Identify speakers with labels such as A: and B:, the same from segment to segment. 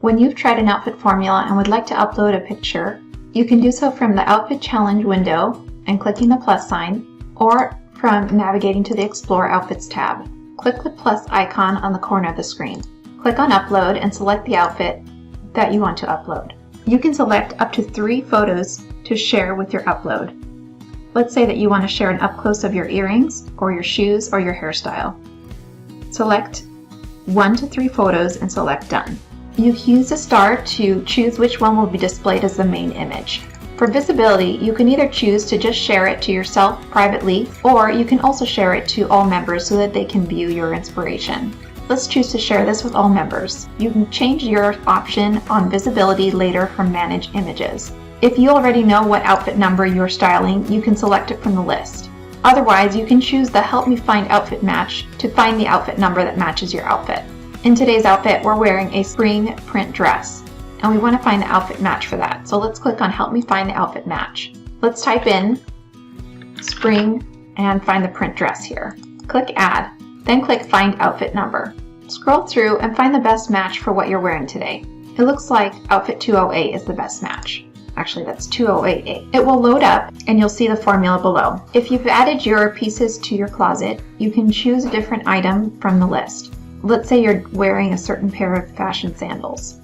A: When you've tried an outfit formula and would like to upload a picture, you can do so from the Outfit Challenge window and clicking the plus sign, or from navigating to the Explore Outfits tab. Click the plus icon on the corner of the screen. Click on Upload and select the outfit that you want to upload. You can select up to 3 photos to share with your upload. Let's say that you want to share an up-close of your earrings, or your shoes, or your hairstyle. Select 1 to 3 photos and select Done. You can use the star to choose which one will be displayed as the main image. For visibility, you can either choose to just share it to yourself privately, or you can also share it to all members so that they can view your inspiration. Let's choose to share this with all members. You can change your option on visibility later from Manage Images. If you already know what outfit number you're styling, you can select it from the list. Otherwise, you can choose the Help Me Find Outfit Match to find the outfit number that matches your outfit. In today's outfit, we're wearing a spring print dress, and we want to find the outfit match for that. So let's click on Help Me Find the Outfit Match. Let's type in spring and find the print dress here. Click Add, then click Find Outfit Number. Scroll through and find the best match for what you're wearing today. It looks like outfit 208 is the best match. Actually, that's 2088. It will load up and you'll see the formula below. If you've added your pieces to your closet, you can choose a different item from the list. Let's say you're wearing a certain pair of fashion sandals.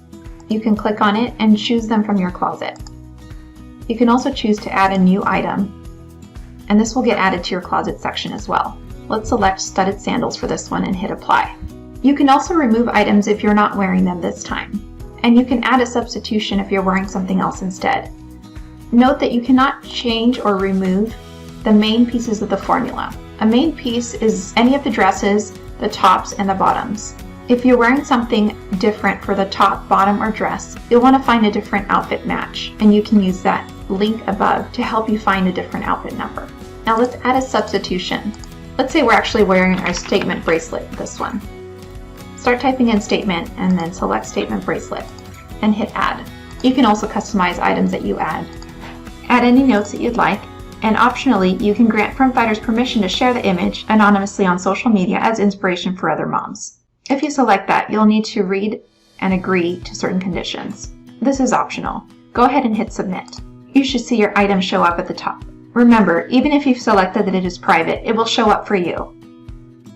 A: You can click on it and choose them from your closet. You can also choose to add a new item, and this will get added to your closet section as well. Let's select studded sandals for this one and hit apply. You can also remove items if you're not wearing them this time. And you can add a substitution if you're wearing something else instead. Note that you cannot change or remove the main pieces of the formula. A main piece is any of the dresses, the tops, and the bottoms. If you're wearing something different for the top, bottom, or dress, you'll want to find a different outfit match, and you can use that link above to help you find a different outfit number. Now let's add a substitution. Let's say we're actually wearing our statement bracelet, this one. Start typing in statement and then select statement bracelet and hit add. You can also customize items that you add. Add any notes that you'd like, and optionally you can grant prim fighters permission to share the image anonymously on social media as inspiration for other moms. If you select that, you'll need to read and agree to certain conditions. This is optional. Go ahead and hit submit. You should see your item show up at the top. Remember, even if you've selected that it is private, it will show up for you.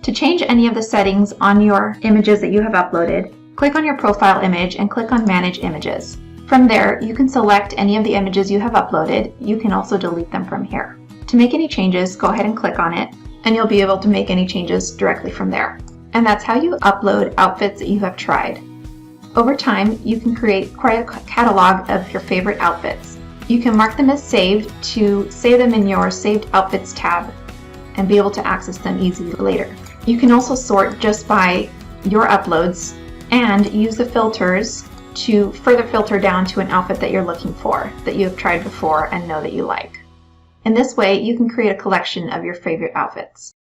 A: To change any of the settings on your images that you have uploaded, click on your profile image and click on Manage Images. From there, you can select any of the images you have uploaded. You can also delete them from here. To make any changes, go ahead and click on it, and you'll be able to make any changes directly from there. And that's how you upload outfits that you have tried. Over time, you can create quite a catalog of your favorite outfits. You can mark them as saved to save them in your Saved Outfits tab and be able to access them easily later. You can also sort just by your uploads and use the filters to further filter down to an outfit that you're looking for, that you have tried before and know that you like. In this way, you can create a collection of your favorite outfits.